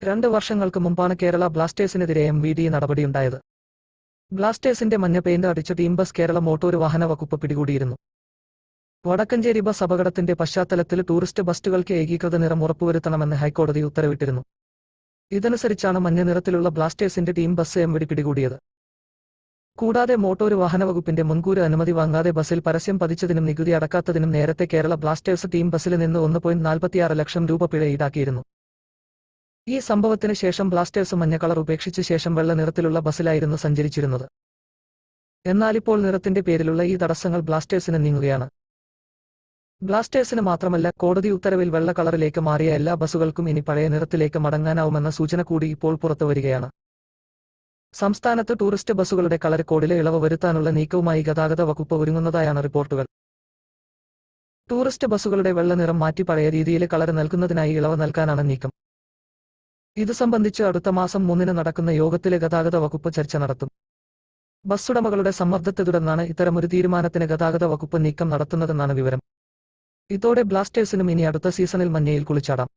2 വർഷങ്ങൾക്ക് മുമ്പാണ് കേരള ബ്ലാസ്റ്റേഴ്സിനെതിരെ MVD നടപടിയുണ്ടായത്. ബ്ലാസ്റ്റേഴ്സിന്റെ മഞ്ഞ പെയിന്റ് അടിച്ച ടീം ബസ് കേരള മോട്ടോർ വാഹന വകുപ്പ് പിടികൂടിയിരുന്നു. വടക്കഞ്ചേരി ബസ് അപകടത്തിന്റെ പശ്ചാത്തലത്തിൽ ടൂറിസ്റ്റ് ബസ്സുകൾക്ക് ഏകീകൃത നിറം ഉറപ്പുവരുത്തണമെന്ന് ഹൈക്കോടതി ഉത്തരവിട്ടിരുന്നു. ഇതനുസരിച്ചാണ് മഞ്ഞ നിറത്തിലുള്ള ബ്ലാസ്റ്റേഴ്സിന്റെ ടീം ബസ് MVD പിടികൂടിയത്. കൂടാതെ മോട്ടോർ വാഹന വകുപ്പിന്റെ മുൻകൂർ അനുമതി വാങ്ങാതെ ബസിൽ പരസ്യം പതിച്ചതിനും നികുതി അടക്കാത്തതിനും നേരത്തെ കേരള ബ്ലാസ്റ്റേഴ്സ് ടീം ബസിൽ നിന്ന് 1.46 ലക്ഷം രൂപ പിഴ ഈടാക്കിയിരുന്നു. ഈ സംഭവത്തിന് ശേഷം ബ്ലാസ്റ്റേഴ്സ് മഞ്ഞ കളർ ഉപേക്ഷിച്ച ശേഷം വെള്ള നിറത്തിലുള്ള ബസിലായിരുന്നു സഞ്ചരിച്ചിരുന്നത്. എന്നാലിപ്പോൾ നിറത്തിന്റെ പേരിലുള്ള ഈ തടസ്സങ്ങൾ ബ്ലാസ്റ്റേഴ്സിന് നീങ്ങുകയാണ്. ബ്ലാസ്റ്റേഴ്സിന് മാത്രമല്ല, കോടതി ഉത്തരവിൽ വെള്ള കളറിലേക്ക് മാറിയ എല്ലാ ബസുകൾക്കും ഇനി പഴയ നിറത്തിലേക്ക് മടങ്ങാനാവുമെന്ന സൂചന കൂടി ഇപ്പോൾ പുറത്തുവരികയാണ്. സംസ്ഥാനത്ത് ടൂറിസ്റ്റ് ബസുകളുടെ കളർ കോഡിലെ ഇളവ് വരുത്താനുള്ള നീക്കവുമായി ഗതാഗത വകുപ്പ് ഒരുങ്ങുന്നതായാണ് റിപ്പോർട്ടുകൾ. ടൂറിസ്റ്റ് ബസുകളുടെ വെള്ള നിറം മാറ്റി പഴയ രീതിയിൽ കളർ നൽകുന്നതിനായി ഇളവ് നൽകാനാണ് നീക്കം. ഇത് സംബന്ധിച്ച് അടുത്ത മാസം 3-ന് നടക്കുന്ന യോഗത്തിലെ ഗതാഗത വകുപ്പ് ചർച്ച നടത്തും. ബസ്സുടമകളുടെ സമ്മർദ്ദത്തെ തുടർന്നാണ് ഇത്തരമൊരു തീരുമാനത്തിന് ഗതാഗത വകുപ്പ് നീക്കം നടത്തുന്നതെന്നാണ് വിവരം. ഇതോടെ ബ്ലാസ്റ്റേഴ്സിനും ഇനി അടുത്ത സീസണിൽ മഞ്ഞയിൽ കുളിച്ചാടാം.